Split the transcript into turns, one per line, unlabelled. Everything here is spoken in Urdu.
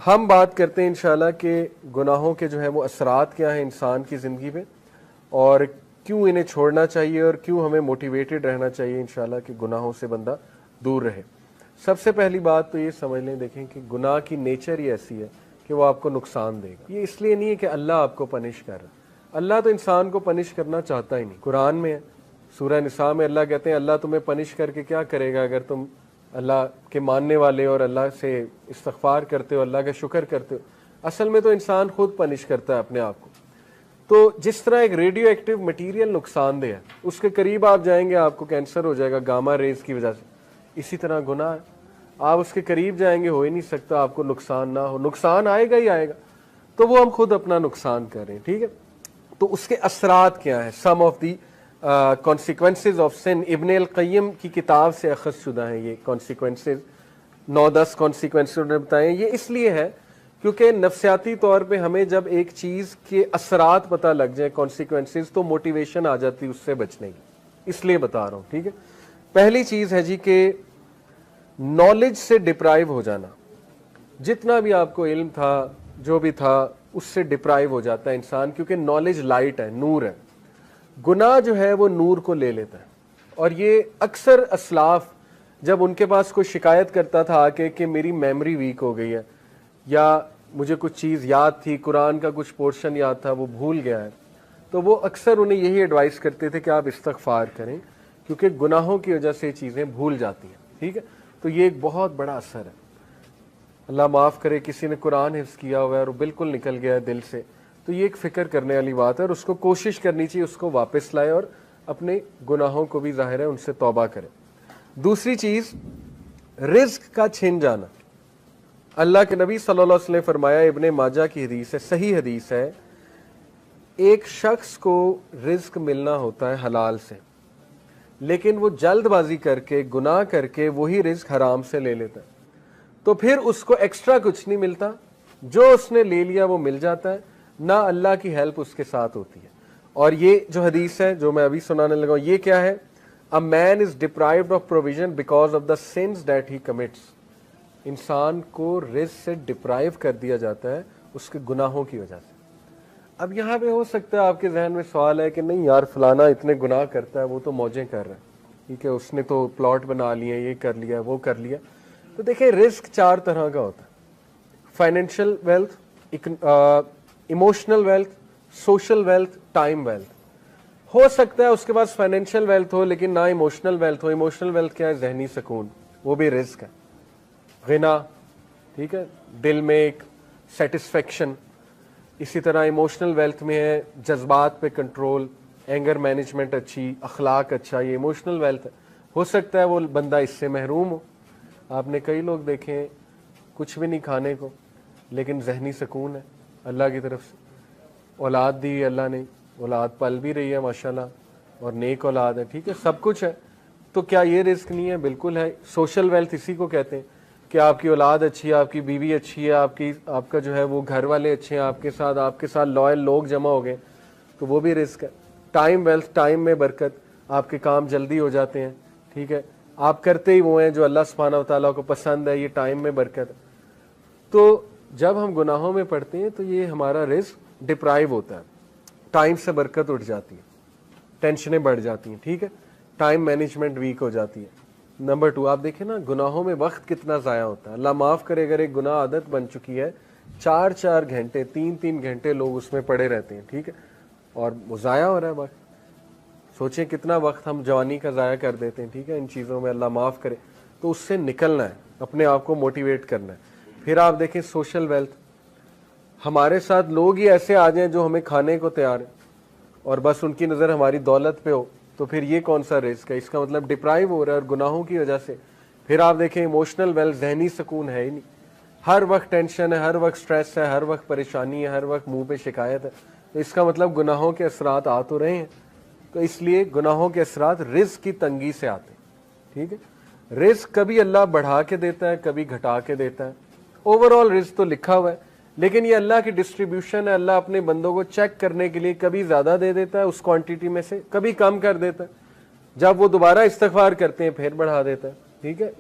ہم بات کرتے ہیں انشاءاللہ کہ گناہوں کے جو ہے وہ اثرات کیا ہیں انسان کی زندگی میں، اور کیوں انہیں چھوڑنا چاہیے اور کیوں ہمیں موٹیویٹڈ رہنا چاہیے انشاءاللہ کہ گناہوں سے بندہ دور رہے۔ سب سے پہلی بات تو یہ سمجھ لیں، دیکھیں کہ گناہ کی نیچر ہی ایسی ہے کہ وہ آپ کو نقصان دے گا۔ یہ اس لیے نہیں ہے کہ اللہ آپ کو پنش کر رہا ہے، اللہ تو انسان کو پنش کرنا چاہتا ہی نہیں۔ قرآن میں ہے، سورہ نساء میں اللہ کہتے ہیں اللہ تمہیں پنش کر کے کیا کرے گا اگر تم اللہ کے ماننے والے اور اللہ سے استغفار کرتے ہو، اللہ کا شکر کرتے ہو۔ اصل میں تو انسان خود پنش کرتا ہے اپنے آپ کو۔ تو جس طرح ایک ریڈیو ایکٹیو مٹیریل نقصان دہ ہے، اس کے قریب آپ جائیں گے آپ کو کینسر ہو جائے گا گاما ریز کی وجہ سے، اسی طرح گناہ ہے، آپ اس کے قریب جائیں گے ہو ہی نہیں سکتا آپ کو نقصان نہ ہو، نقصان آئے گا ہی آئے گا، تو وہ ہم خود اپنا نقصان کر رہے ہیں۔ ٹھیک ہے، تو اس کے اثرات کیا ہیں؟ سم of the consequences of sun, ابن القیم کی کتاب سے اخذ شدہ ہیں یہ کانسیکوینسز، 9-10 کانسیکوینسز انہوں نے بتائے ہیں۔ یہ اس لیے ہے کیونکہ نفسیاتی طور پہ ہمیں جب ایک چیز کے اثرات پتہ لگ جائیں کانسیکوینسز، تو موٹیویشن آ جاتی ہے اس سے بچنے کی، اس لیے بتا رہا ہوں۔ ٹھیک ہے، پہلی چیز ہے جی کہ نالج سے ڈپرائیو ہو جانا، جتنا بھی آپ کو علم تھا جو بھی تھا اس سے ڈپرائیو ہو جاتا ہے انسان، کیونکہ نالج لائٹ ہے، نور ہے، گناہ جو ہے وہ نور کو لے لیتا ہے۔ اور یہ اکثر اسلاف جب ان کے پاس کوئی شکایت کرتا تھا آ کے کہ میری میموری ویک ہو گئی ہے، یا مجھے کچھ چیز یاد تھی، قرآن کا کچھ پورشن یاد تھا وہ بھول گیا ہے، تو وہ اکثر انہیں یہی ایڈوائز کرتے تھے کہ آپ استغفار کریں، کیونکہ گناہوں کی وجہ سے چیزیں بھول جاتی ہیں۔ ٹھیک ہے، تو یہ ایک بہت بڑا اثر ہے۔ اللہ معاف کرے کسی نے قرآن حفظ کیا ہوا ہے اور وہ بالکل نکل گیا ہے دل سے، تو یہ ایک فکر کرنے والی بات ہے، اور اس کو کوشش کرنی چاہیے اس کو واپس لائے اور اپنے گناہوں کو بھی ظاہر ہے ان سے توبہ کرے۔ دوسری چیز، رزق کا چھن جانا۔ اللہ کے نبی صلی اللہ علیہ وسلم نے فرمایا، ابن ماجہ کی حدیث ہے، صحیح حدیث ہے، ایک شخص کو رزق ملنا ہوتا ہے حلال سے، لیکن وہ جلد بازی کر کے گناہ کر کے وہی رزق حرام سے لے لیتا ہے، تو پھر اس کو ایکسٹرا کچھ نہیں ملتا، جو اس نے لے لیا وہ مل جاتا ہے، نہ اللہ کی ہیلپ اس کے ساتھ ہوتی ہے۔ اور یہ جو حدیث ہے جو میں ابھی سنانے لگا ہوں، یہ کیا ہے؟ A man is deprived of provision because of the sins that he commits۔ انسان کو رزق سے ڈپرائیو کر دیا جاتا ہے اس کے گناہوں کی وجہ سے۔ اب یہاں پہ ہو سکتا ہے آپ کے ذہن میں سوال ہے کہ نہیں یار فلانا اتنے گناہ کرتا ہے، وہ تو موجیں کر رہا ہے، ٹھیک ہے، اس نے تو پلاٹ بنا لیے، یہ کر لیا وہ کر لیا۔ تو دیکھیں رزق 4 طرح کا ہوتا ہے: financial wealth, emotional wealth, social wealth, time wealth. ہو سکتا ہے اس کے پاس فائنینشیل ویلتھ ہو لیکن نہ ایموشنل ویلتھ ہو۔ ایموشنل ویلتھ کیا ہے؟ ذہنی سکون، وہ بھی رزق ہے۔ غنا، ٹھیک ہے، دل میں ایک سیٹسفیکشن۔ اسی طرح ایموشنل ویلتھ میں ہے جذبات پہ کنٹرول، اینگر مینجمنٹ اچھی، اخلاق اچھا، یہ ایموشنل ویلتھ ہے۔ ہو سکتا ہے وہ بندہ اس سے محروم ہو۔ آپ نے کئی لوگ دیکھے ہیں کچھ بھی نہیں کھانے کو لیکن ذہنی سکون ہے اللہ کی طرف سے، اولاد دی اللہ نے، اولاد پل بھی رہی ہے ماشاءاللہ، اور نیک اولاد ہے، ٹھیک ہے، سب کچھ ہے، تو کیا یہ رزق نہیں ہے؟ بالکل ہے۔ سوشل ویلتھ اسی کو کہتے ہیں کہ آپ کی اولاد اچھی ہے، آپ کی بیوی اچھی ہے، آپ کا جو ہے وہ گھر والے اچھے ہیں، آپ کے ساتھ لائل لوگ جمع ہو گئے، تو وہ بھی رزق ہے۔ ٹائم ویلتھ، ٹائم میں برکت، آپ کے کام جلدی ہو جاتے ہیں، ٹھیک ہے، آپ کرتے ہی وہ ہیں جو اللہ سبحانہ و تعالیٰ کو پسند ہے، یہ ٹائم میں برکت ہے۔ تو جب ہم گناہوں میں پڑتے ہیں تو یہ ہمارا رزق ڈپرائیو ہوتا ہے، ٹائم سے برکت اٹھ جاتی ہے، ٹینشنیں بڑھ جاتی ہیں، ٹھیک ہے، ٹائم مینجمنٹ ویک ہو جاتی ہے۔ نمبر 2، آپ دیکھیں نا گناہوں میں وقت کتنا ضائع ہوتا ہے۔ اللہ معاف کرے اگر ایک گناہ عادت بن چکی ہے، 4 گھنٹے 3 گھنٹے لوگ اس میں پڑے رہتے ہیں، ٹھیک ہے، اور وہ ضائع ہو رہا ہے وقت۔ سوچیں کتنا وقت ہم جوانی کا ضائع کر دیتے ہیں، ٹھیک ہے، ان چیزوں میں، اللہ معاف کرے۔ تو اس سے نکلنا ہے، اپنے آپ کو موٹیویٹ کرنا ہے۔ پھر آپ دیکھیں سوشل ویلتھ، ہمارے ساتھ لوگ ہی ایسے آ جائیں جو ہمیں کھانے کو تیار ہیں اور بس ان کی نظر ہماری دولت پہ ہو، تو پھر یہ کون سا رزق ہے؟ اس کا مطلب ڈپرائیو ہو رہا ہے اور گناہوں کی وجہ سے۔ پھر آپ دیکھیں ایموشنل ویلتھ، ذہنی سکون ہے ہی نہیں، ہر وقت ٹینشن ہے، ہر وقت سٹریس ہے، ہر وقت پریشانی ہے، ہر وقت منہ پہ شکایت ہے، تو اس کا مطلب گناہوں کے اثرات آ تو رہے ہیں۔ تو اس لیے گناہوں کے اثرات رزق کی تنگی سے آتے ہیں، ٹھیک ہے۔ رزق کبھی اللہ بڑھا کے دیتا ہے، کبھی گھٹا کے دیتا ہے، اوور آل رزق تو لکھا ہوا ہے، لیکن یہ اللہ کی ڈسٹریبیوشن ہے۔ اللہ اپنے بندوں کو چیک کرنے کے لیے کبھی زیادہ دے دیتا ہے اس کوانٹٹی میں سے، کبھی کم کر دیتا ہے، جب وہ دوبارہ استغفار کرتے ہیں پھر بڑھا دیتا ہے، ٹھیک ہے۔